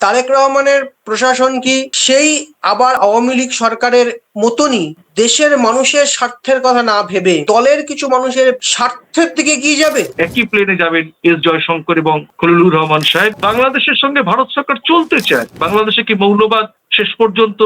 তারেক রহমানের প্রশাসন কি সেই আবার আওয়ামী লীগ সরকারের মতনই দেশের মানুষের স্বার্থের কথা না ভেবে দলের কিছু মানুষের স্বার্থের দিকে এগিয়ে যাবে? একই প্লেনে যাবেন এস জয়শঙ্কর এবং খলিলুর রহমান সাহেব। বাংলাদেশের সঙ্গে ভারত সরকার চলতে চায়। বাংলাদেশে কি মৌলবাদ শেষ পর্যন্ত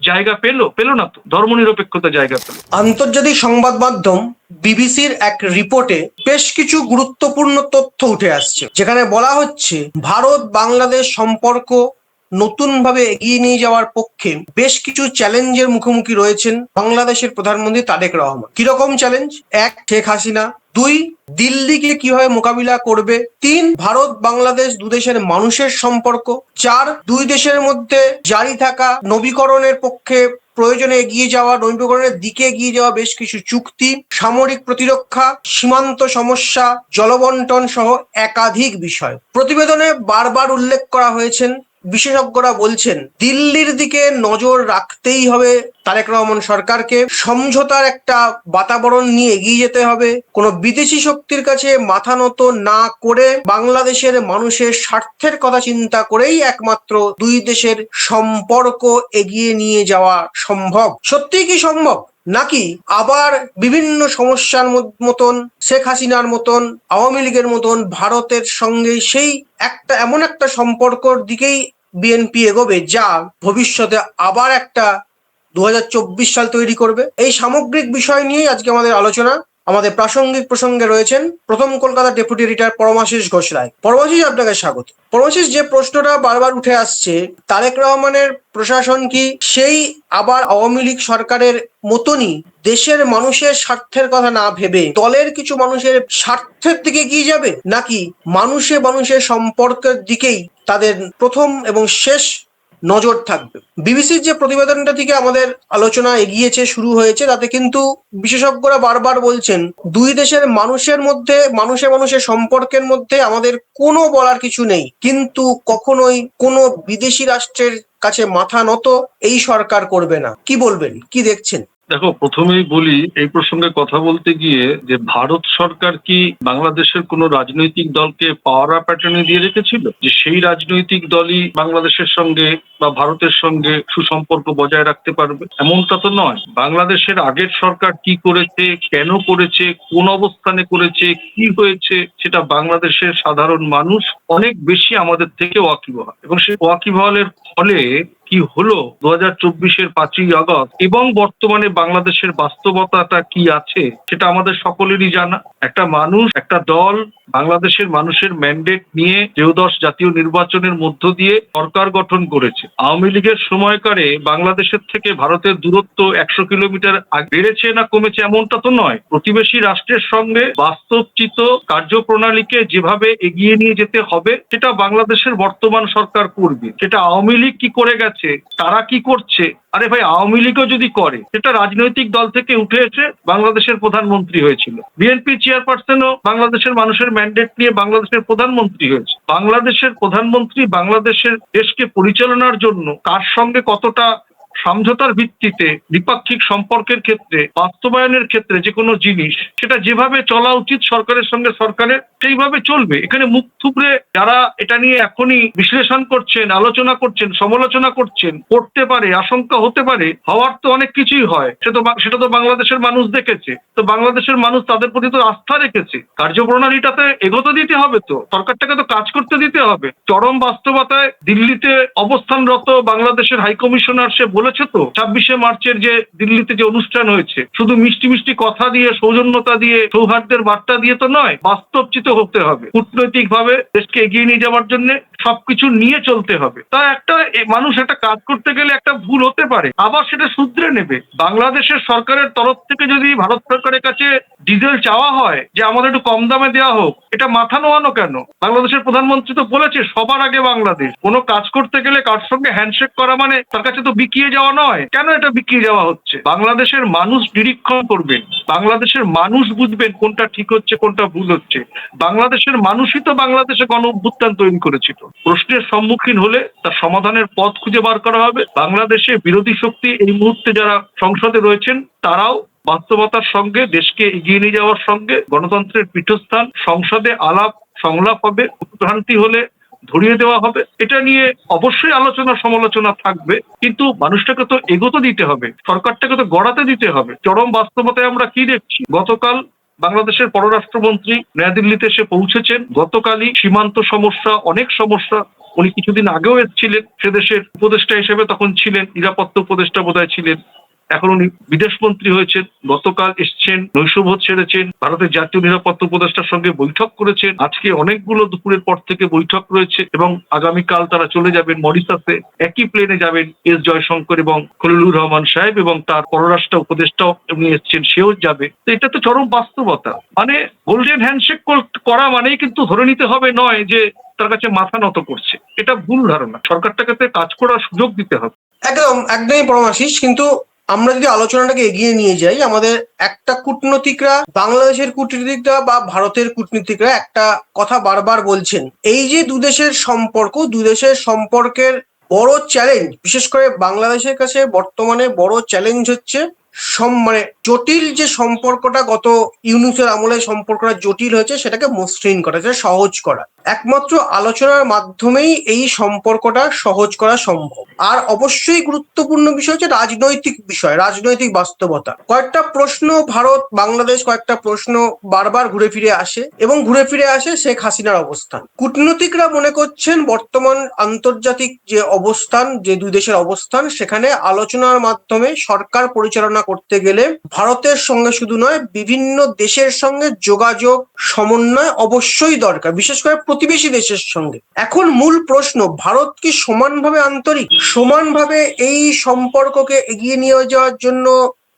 জায়গা পেল না তো, ধর্মনিরপেক্ষতা জায়গা পেল। আন্তর্জাতিক সংবাদ মাধ্যম বিবিসির এক রিপোর্টে বেশ কিছু গুরুত্বপূর্ণ তথ্য উঠে আসছে, যেখানে বলা হচ্ছে ভারত বাংলাদেশ সম্পর্ক নতুনভাবে এগিয়ে নিয়ে যাওয়ার পক্ষে বেশ কিছু চ্যালেঞ্জের মুখোমুখি রয়েছেন বাংলাদেশের প্রধানমন্ত্রী তারেক রহমান। কিরকম চ্যালেঞ্জ? ১, শেখ হাসিনা। ২, দিল্লিকে কিভাবে মোকাবিলা করবে। ৩, ভারত বাংলাদেশ দুদেশের মানুষের সম্পর্ক। ৪, দুই দেশের মধ্যে জারি থাকা নবীকরণের পক্ষে প্রয়োজনে এগিয়ে যাওয়া, নবীকরণের দিকে এগিয়ে যাওয়া বেশ কিছু চুক্তি, সামরিক প্রতিরক্ষা, সীমান্ত সমস্যা, জলবন্টন সহ একাধিক বিষয়। প্রতিবেদনে বারবার উল্লেখ করা হয়েছেন, বিশেষজ্ঞরা বলছেন দিল্লির দিকে নজর রাখতেই হবে তারেক রহমান সরকারকে, সমঝোতার একটা বাতাবরণ নিয়ে এগিয়ে যেতে হবে, কোনো বিদেশি শক্তির কাছে মাথা নত না করে বাংলাদেশের মানুষের স্বার্থের কথা চিন্তা করেই একমাত্র দুই দেশের সম্পর্ক এগিয়ে নিয়ে যাওয়া সম্ভব। সত্যিই কি সম্ভব? নাকি আবার বিভিন্ন সমস্যার মতন, শেখ হাসিনার মতন, আওয়ামী লীগের মতন ভারতের সঙ্গে সেই একটা এমন একটা সম্পর্কর দিকেই বিএনপি এগোবে যা ভবিষ্যতে আবার একটা 2024 সাল তৈরি করবে? এই সামগ্রিক বিষয় নিয়েই আজকে আমাদের আলোচনা। আমাদের প্রাসঙ্গিক প্রসঙ্গে রয়েছেন প্রথম কলকাতা ডেপুটি এডিটর পরমাশিস ঘোষ রায়। পরমাশিস, আপনাকে স্বাগত। পরমাশিস, যে প্রশ্নটা বারবার উঠে আসছে, তারেক রহমানের প্রশাসন কি সেই আবার আওয়ামী লীগ সরকারের মতনই দেশের মানুষের স্বার্থের কথা না ভেবে দলের কিছু মানুষের স্বার্থের দিকে এগিয়ে যাবে, নাকি মানুষে মানুষের সম্পর্কের দিকেই তাদের প্রথম এবং শেষ নজর থাকবে? বিবিসির যে প্রতিবেদনটা থেকে আমাদের আলোচনা এগিয়েছে, শুরু হয়েছে, তাতে কিন্তু বিশেষজ্ঞরা বারবার বলছেন দুই দেশের মানুষের মধ্যে, মানুষে মানুষের সম্পর্কের মধ্যে আমাদের কোনো বলার কিছু নেই, কিন্তু কখনোই কোনো বিদেশি রাষ্ট্রের কাছে মাথা নত এই সরকার করবে না। কি বলবেন, কি দেখছেন? দেখো, প্রথমেই বলি এই প্রসঙ্গে কথা বলতে গিয়ে যে ভারত সরকার কি বাংলাদেশের কোন রাজনৈতিক দলকে পাওয়ার প্যাটার্নে দিয়ে রেখেছিল যে সেই রাজনৈতিক দলই বাংলাদেশের সঙ্গে বা ভারতের সঙ্গে সুসম্পর্ক বজায় রাখতে পারবে? এমনটা তো নয়। বাংলাদেশের আগের সরকার কি করেছে, কেন করেছে, কোন অবস্থানে করেছে, কি হয়েছে, সেটা বাংলাদেশের সাধারণ মানুষ অনেক বেশি আমাদের থেকে ওয়াকিবহাল। এবং সেই ওয়াকিবহালের ফলে কি হলো 2024-এর 5ই আগস্ট এবং বর্তমানে বাংলাদেশের বাস্তবতাটা কি আছে সেটা আমাদের সকলেরই জানা। একটা মানুষ, একটা দল বাংলাদেশের মানুষের ম্যান্ডেট নিয়ে ত্রয়োদশ জাতীয় নির্বাচনের মধ্য দিয়ে সরকার গঠন করেছে। আওয়ামী লীগের সময়কালে বাংলাদেশের থেকে ভারতের দূরত্ব 100 কিলোমিটার বেড়েছে না কমেছে এমনটা তো নয়। প্রতিবেশী রাষ্ট্রের সঙ্গে বাস্তবচিত কার্যপ্রণালীকে যেভাবে এগিয়ে নিয়ে যেতে হবে সেটা বাংলাদেশের বর্তমান সরকার করবে। সেটা আওয়ামী লীগ কি করে গেছে, তারা কি করছে? আরে ভাই, আওয়ামী লীগও যদি করে, সেটা রাজনৈতিক দল থেকে উঠে এসে বাংলাদেশের প্রধানমন্ত্রী হয়েছিল। বিএনপি চেয়ারপারসনও বাংলাদেশের মানুষের ম্যান্ডেট নিয়ে বাংলাদেশের প্রধানমন্ত্রী হয়েছে। বাংলাদেশের প্রধানমন্ত্রী বাংলাদেশের দেশকে পরিচালনার জন্য কার সঙ্গে কতটা সমঝোতার ভিত্তিতে দ্বিপাক্ষিক সম্পর্কের ক্ষেত্রে, বাস্তবায়নের ক্ষেত্রে যে কোনো জিনিস সেটা যেভাবে চলা উচিত সরকারের সঙ্গে সরকারের, সেইভাবে চলবে। এখানে মুখ থুবড়ে যারা এটা নিয়ে এখনই বিশ্লেষণ করছেন, আলোচনা করছেন, সমালোচনা করছেন, করতে পারে, আশঙ্কা হতে পারে, হওয়ার তো অনেক কিছুই হয়, সেটা তো বাংলাদেশের মানুষ দেখেছে। তো বাংলাদেশের মানুষ তাদের প্রতি তো আস্থা রেখেছে। কার্যপ্রণালীটাতে এগোতে দিতে হবে, তো সরকারটাকে তো কাজ করতে দিতে হবে। চরম বাস্তবতায় দিল্লিতে অবস্থানরত বাংলাদেশের হাইকমিশনার সে বলেছে তো 26শে মার্চের যে দিল্লিতে যে অনুষ্ঠান হয়েছে, শুধু মিষ্টি মিষ্টি কথা দিয়ে, সৌজন্যতা দিয়ে, সৌহার্দ্যের বার্তা দিয়ে তো নয়, বাস্তবচিত হতে হবে। কূটনৈতিক ভাবে দেশকে এগিয়ে নিয়ে যাওয়ার জন্য সবকিছু নিয়ে চলতে হবে। তা একটা মানুষ একটা কাজ করতে গেলে একটা ভুল হতে পারে, আবার সেটা শুধরে নেবে। বাংলাদেশের সরকারের তরফ থেকে যদি ভারত সরকারের কাছে ডিজেল চাওয়া হয় যে আমাদের একটু কম দামে দেওয়া হোক, এটা মাথা নোয়ানো কেন? বাংলাদেশের প্রধানমন্ত্রী তো বলেছে সবার আগে বাংলাদেশ। কোনো কাজ করতে গেলে কার সঙ্গে হ্যান্ডশেক করা মানে তার কাছে তো বিকিয়ে যাওয়া নয়। কেন এটা বিকিয়ে যাওয়া হচ্ছে? বাংলাদেশের মানুষ নিরীক্ষণ করবেন, বাংলাদেশের মানুষ বুঝবেন কোনটা ঠিক হচ্ছে, কোনটা ভুল হচ্ছে। বাংলাদেশের মানুষই তো বাংলাদেশে গণ অভ্যুত্থান তৈরি করেছিল। প্রশ্নের সম্মুখীন হলে তার সমাধানের পথ খুঁজে বার করা হবে। বাংলাদেশে বিরোধী শক্তি এই মুহূর্তে যারা সংসদে রয়েছেন তারাও বাস্তবতার সঙ্গে দেশকে এগিয়ে নিয়ে যাওয়ার সঙ্গে গণতন্ত্রের পীঠস্থান, সংসদে আলাপ সংলাপ হবে। ভ্রান্তি হলে ধরিয়ে দেওয়া হবে। এটা নিয়ে অবশ্যই আলোচনা সমালোচনা থাকবে, কিন্তু মানুষটাকে তো এগোতে দিতে হবে, সরকারটাকে তো গড়াতে দিতে হবে। চরম বাস্তবতায় আমরা কি দেখছি, গতকাল বাংলাদেশের পররাষ্ট্রমন্ত্রী নয়াদিল্লিতে এসে পৌঁছেছেন। গতকালই সীমান্ত সমস্যা, অনেক সমস্যা, উনি কিছুদিন আগেও এসেছিলেন, সে দেশের উপদেষ্টা হিসেবে তখন ছিলেন, নিরাপত্তা উপদেষ্টা বোধহয় ছিলেন, এখন উনি বিদেশমন্ত্রী হয়েছেন। গতকাল এসছেন, নৈশভোজ ছেড়েছেন, ভারতের জাতীয় নিরাপত্তা উপদেষ্টার সঙ্গে বৈঠক করেছেন। আজকে অনেকগুলো দুপুরের পর থেকে বৈঠক রয়েছে এবং আগামীকাল তারা চলে যাবেন মরিশাসে, একই প্লেনে যাবেন এস জয়শঙ্কর এবং খলিলুর রহমান সাহেব, এবং তার পররাষ্ট্র উপদেষ্টাও উনি এসছেন, সেও যাবে। তো এটা তো চরম বাস্তবতা। মানে গোল্ডেন হ্যান্ডশেক করা মানেই কিন্তু ধরে নিতে হবে নয় যে তার কাছে মাথা নত করছে, এটা ভুল ধারণা। সরকারটাকে কাজ করার সুযোগ দিতে হবে। একদমই পরমাশিস, কিন্তু আমরা যদি আলোচনাটাকে এগিয়ে নিয়ে যাই, আমাদের একটা কূটনীতিকরা, বাংলাদেশের কূটনীতিকরা বা ভারতের কূটনীতিকরা একটা কথা বারবার বলছেন, এই যে দুদেশের সম্পর্কের বড় চ্যালেঞ্জ, বিশেষ করে বাংলাদেশের কাছে বর্তমানে বড় চ্যালেঞ্জ হচ্ছে মানে জটিল যে সম্পর্কটা, গত ইউনূসের আমলে সম্পর্কটা জটিল হয়েছে সেটাকে মসৃণ করা, সেটা সহজ করা। একমাত্র আলোচনার মাধ্যমেই এই সম্পর্কটা সহজ করা সম্ভব। আর অবশ্যই গুরুত্বপূর্ণ বিষয় হচ্ছে রাজনৈতিক বাস্তবতা। কয়েকটা প্রশ্ন কয়েকটা প্রশ্ন বারবার ঘুরে ফিরে আসে শেখ হাসিনার অবস্থান। কূটনীতিকরা মনে করছেন বর্তমান আন্তর্জাতিক যে অবস্থান, যে দুই দেশের অবস্থান, সেখানে আলোচনার মাধ্যমে সরকার পরিচালনা করতে গেলে ভারতের সঙ্গে শুধু নয়, বিভিন্ন দেশের সঙ্গে যোগাযোগ সমন্বয় অবশ্যই দরকার, বিশেষ করে প্রতিবেশী দেশের সঙ্গে। এখন মূল প্রশ্ন, ভারত কি সমানভাবে এই সম্পর্ককে এগিয়ে নিয়ে যাওয়ার জন্য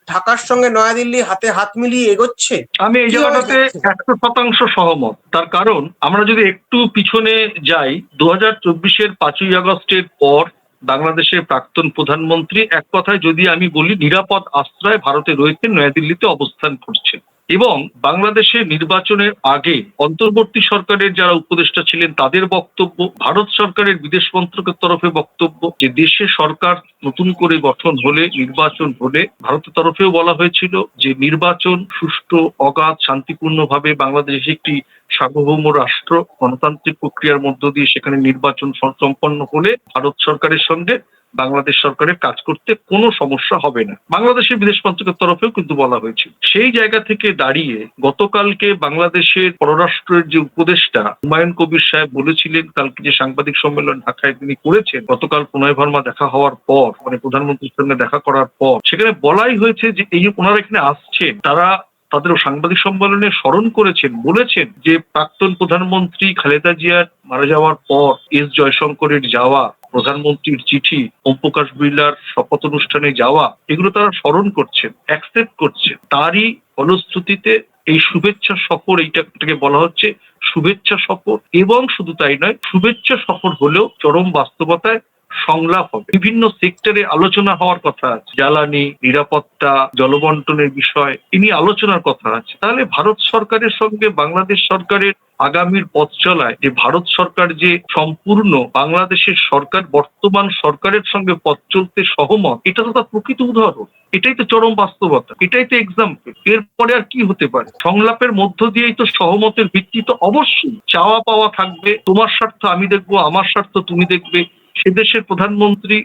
ঢাকার সঙ্গে নয়াদিল্লি হাতে হাত মিলিয়ে এগোচ্ছে? আমি এই জায়গাটাতে 100% সহমত। তার কারণ আমরা যদি একটু পিছনে যাই, 2024-এর 5ই আগস্টের পর বাংলাদেশের প্রাক্তন প্রধানমন্ত্রী এক কথায় যদি আমি বলি নিরাপদ আশ্রয় ভারতে রয়েছেন, নয়াদিল্লিতে অবস্থান করছেন। এবং বাংলাদেশের নির্বাচনের আগে অন্তর্বর্তী সরকারের যারা উপদেষ্টা ছিলেন তাদের বক্তব্য, ভারত সরকারের বিদেশ মন্ত্রকের তরফে বক্তব্য, যে দেশে সরকার নতুন করে গঠন হলে, নির্বাচন হলে, ভারতের তরফেও বলা হয়েছিল যে নির্বাচন সুষ্ঠু, অগাধ, শান্তিপূর্ণভাবে বাংলাদেশ একটি সার্বভৌম রাষ্ট্র, গণতান্ত্রিক প্রক্রিয়ার মধ্য দিয়ে সেখানে নির্বাচন সম্পন্ন হলে ভারত সরকারের সঙ্গে বাংলাদেশ সরকারের কাজ করতে কোনো সমস্যা হবে না। বাংলাদেশের বিদেশ মন্ত্রকের তরফেও কিন্তু বলা হয়েছিল। সেই জায়গা থেকে দাঁড়িয়ে গতকালকে বাংলাদেশের পররাষ্ট্রের যে উপদেষ্টা হুমায়ুন কবির সাহেব বলেছিলেন, কালকে যে সাংবাদিক সম্মেলন ঢাকায় তিনি করেছেন, গতকাল প্রণয় ভার্মা দেখা হওয়ার পর, মানে প্রধানমন্ত্রীর সঙ্গে দেখা করার পর, সেখানে বলাই হয়েছে যে এই যে ওনারা এখানে আসছেন, তারা তাদের সাংবাদিক সম্মেলনে স্মরণ করেছেন, বলেছেন যে প্রাক্তন প্রধানমন্ত্রী খালেদা জিয়ার মারা যাওয়ার পর এস জয়শঙ্করের যাওয়া, প্রধানমন্ত্রীর চিঠি, ওম প্রকাশ বিড়লার শপথ অনুষ্ঠানে যাওয়া, এগুলো তারা স্মরণ করছেন, অ্যাকসেপ্ট করছেন। তারই ফলশ্রুতিতে এই শুভেচ্ছা সফর, এইটাকে বলা হচ্ছে শুভেচ্ছা সফর। এবং শুধু তাই নয়, শুভেচ্ছা সফর হলেও চরম বাস্তবতায় সংলাপ হবে, বিভিন্ন সেক্টরে আলোচনা হওয়ার কথা আছে, জ্বালানি, নিরাপত্তা, জলবন্টনের বিষয় ইনি আলোচনার কথা আছে। তাহলে ভারত সরকারের সঙ্গে বাংলাদেশ সরকারের আগামীর পথ চলায় যে ভারত সরকার যে সম্পূর্ণ বাংলাদেশের সরকার, বর্তমান সরকারের সঙ্গে পথ চলতে সহমত, এটা তো তার প্রকৃত উদাহরণ। এটাই তো চরম বাস্তবতা, এটাই তো এক্সাম্পল। এরপরে আর কি হতে পারে? সংলাপের মধ্য দিয়েই তো সহমতের ভিত্তি তো অবশ্যই চাওয়া পাওয়া থাকবে, তোমার স্বার্থ আমি দেখবো, আমার স্বার্থ তুমি দেখবে। সে দেশের প্রধানমন্ত্রী,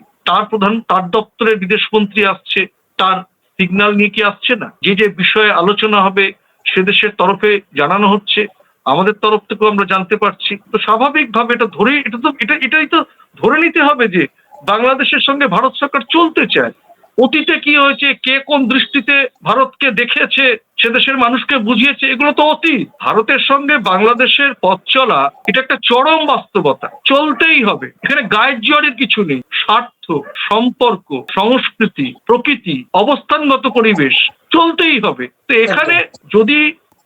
তার দপ্তরের বিদেশমন্ত্রী আসছে, তার সিগন্যাল নিয়ে কি আসছে না? যে যে বিষয়ে আলোচনা হবে সে দেশের তরফে জানানো হচ্ছে, আমাদের তরফ থেকেও আমরা জানতে পারছি। তো স্বাভাবিকভাবে এটাই তো ধরে নিতে হবে যে বাংলাদেশের সঙ্গে ভারত সরকার চলতে চায়। অতীতে কি হয়েছে, কে কোন দৃষ্টিতে ভারতকে দেখেছে, সে দেশের মানুষকে বুঝিয়েছে, এগুলো তো অতীত। ভারতের সঙ্গে বাংলাদেশের পথ চলা এটা একটা চরম বাস্তবতা, চলতেই হবে। এখানে গায়ের জোয়ারের কিছু নেই। স্বার্থ, সম্পর্ক, সংস্কৃতি, প্রকৃতি, অবস্থানগত পরিবেশ চলতেই হবে। তো এখানে যদি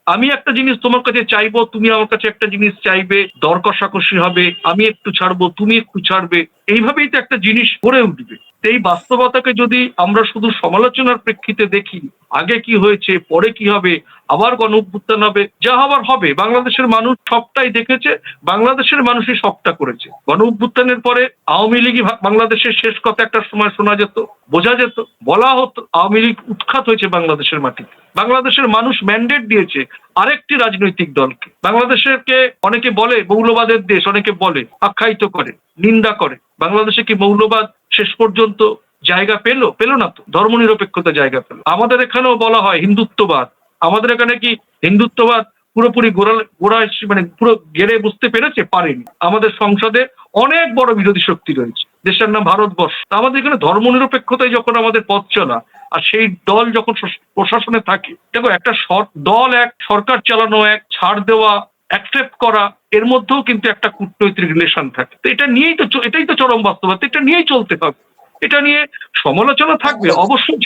আমি একটা জিনিস তোমার কাছে চাইবো, তুমি আমার কাছে একটা জিনিস চাইবে, দর কষাকষি হবে, আমি একটু ছাড়বো, তুমি একটু ছাড়বে, এইভাবেই তো একটা জিনিস গড়ে উঠবে। এই বাস্তবতাকে যদি আমরা শুধু সমালোচনার প্রেক্ষিতে দেখি, আগে কি হয়েছে, পরে কি হবে, আবার গণ অভ্যুত্থান হবে, যা হবার হবে, বাংলাদেশের মানুষ সবটাই দেখেছে, বাংলাদেশের মানুষই সবটা করেছে। গণ অভ্যুত্থানের পরে আওয়ামী লীগই বাংলাদেশের শেষ কথা একটা সময় শোনা যেত, বোঝা যেত, বলা হতো আওয়ামী লীগ উৎখাত হয়েছে বাংলাদেশের মাটিতে। বাংলাদেশের মানুষ ম্যান্ডেট দিয়েছে আরেকটি রাজনৈতিক দলকে। বাংলাদেশকে অনেকে বলে মৌলবাদের দেশ, অনেকে বলে, আখ্যায়িত করে, নিন্দা করে। বাংলাদেশে কি মৌলবাদ শেষ পর্যন্ত জায়গা পেল না তো, ধর্মনিরপেক্ষতা জায়গা পেল। আমাদের এখানেও বলা হয় হিন্দুত্ববাদ, আমাদের এখানে কি হিন্দুত্ববাদ পুরোপুরি গোড়া মানে পুরো গেড়ে বুঝতে পেরেছে? পারেনি। আমাদের সংসদে অনেক বড় বিরোধী শক্তি রয়েছে, দেশের নাম ভারতবর্ষ। আমাদের এখানে ধর্মনিরপেক্ষতায় যখন আমাদের পথ চলা, আর সেই দল যখন প্রশাসনে থাকে, দেখো একটা দল এক, সরকার চালানো এক, ছাড় দেওয়া, অ্যাকসেপ্ট করা, এর মধ্যেও কিন্তু একটা কূটনৈতিক রিলেশন থাকে। তো এটাই তো চরম বাস্তবতা, এটা নিয়েই চলতে হবে। এটা নিয়ে সমালোচনা থাকবে, অবশ্যই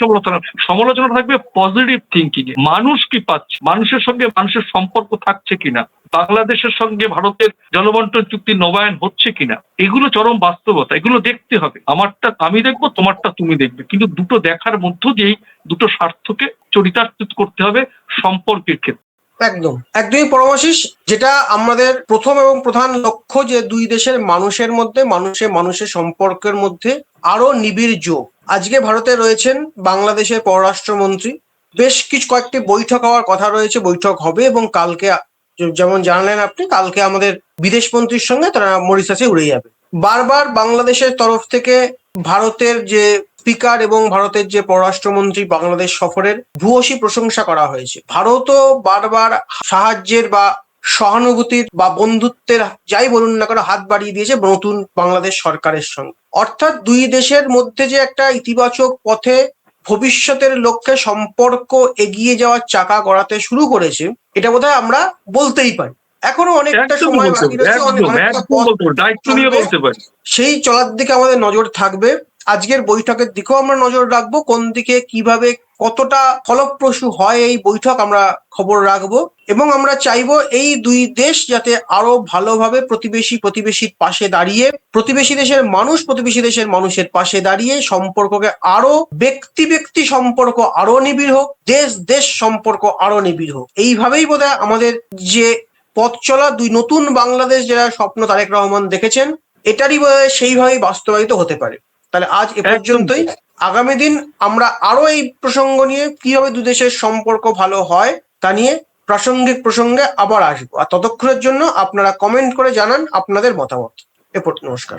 সমালোচনা থাকবে পজিটিভ থিঙ্কিং এ। মানুষ কি পাচ্ছে, মানুষের সঙ্গে মানুষের সম্পর্ক থাকছে কিনা, বাংলাদেশের সঙ্গে ভারতের জলবন্টন চুক্তি নবায়ন হচ্ছে কিনা, এগুলো চরম বাস্তবতা, এগুলো দেখতে হবে। আমারটা আমি দেখবো, তোমারটা তুমি দেখবে, কিন্তু দুটো দেখার মধ্য দিয়েই দুটো স্বার্থকে চরিতার্থ করতে হবে সম্পর্কের ক্ষেত্রে। একদমই পরমাশিস, যেটা আমাদের প্রথম এবং প্রধান লক্ষ্য, যে দুই দেশের মানুষের মধ্যে, মানুষের সম্পর্কের মধ্যে আরো নিবিড় যোগ। আজকে ভারতে রয়েছেন বাংলাদেশের পররাষ্ট্রমন্ত্রী, বেশ কয়েকটি বৈঠক হওয়ার কথা রয়েছে, বৈঠক হবে, এবং কালকে যেমন জানালেন আপনি, কালকে আমাদের বিদেশ মন্ত্রীর সঙ্গে তারা মরিশাসে উড়ে যাবে। বারবার বাংলাদেশের তরফ থেকে ভারতের যে স্পিকার এবং ভারতের যে পররাষ্ট্রমন্ত্রী বাংলাদেশ সফরের ভূয়সী প্রশংসা করা হয়েছে। ভারতও বারবার সাহায্যের বা সহানুভূতির বা বন্ধুত্বের, যাই বলুন না কেন, হাত বাড়িয়ে দিয়েছে নতুন বাংলাদেশ সরকারের সঙ্গে। অর্থাৎ দুই দেশের মধ্যে যে একটা ইতিবাচক পথে ভবিষ্যতের লক্ষ্যে সম্পর্ক এগিয়ে যাওয়ার চাকা গড়াতে শুরু করেছে, এটা বোধহয় আমরা বলতেই পারি। এখনো অনেকটা সময় বাকি রয়েছে, অনেকটা পথ চলবে। সেই চলার দিকে আমাদের নজর থাকবে। আজকের বৈঠকের দিকেও আমরা নজর রাখবো, কোন দিকে কিভাবে কতটা ফলপ্রসূ হয় এই বৈঠক, আমরা খবর রাখবো। এবং আমরা চাইবো এই দুই দেশ যাতে আরো ভালোভাবে প্রতিবেশীর পাশে দাঁড়িয়ে, প্রতিবেশী দেশের মানুষের পাশে দাঁড়িয়ে সম্পর্ককে আরো ব্যক্তি সম্পর্ক আরো নিবিড় হোক, দেশ সম্পর্ক আরো নিবিড় হোক। এইভাবেই বোধহয় আমাদের যে পথ চলা, দুই নতুন বাংলাদেশ যারা স্বপ্ন তারেক রহমান দেখেছেন, এটারই বোধহয় সেইভাবেই বাস্তবায়িত হতে পারে। তাহলে আজ এ পর্যন্তই। আগামী দিন আমরা আরো এই প্রসঙ্গ নিয়ে, কিভাবে দু দেশের সম্পর্ক ভালো হয় তা নিয়ে প্রাসঙ্গিক প্রসঙ্গে আবার আসবো। আর ততক্ষণের জন্য আপনারা কমেন্ট করে জানান আপনাদের মতামত। নমস্কার।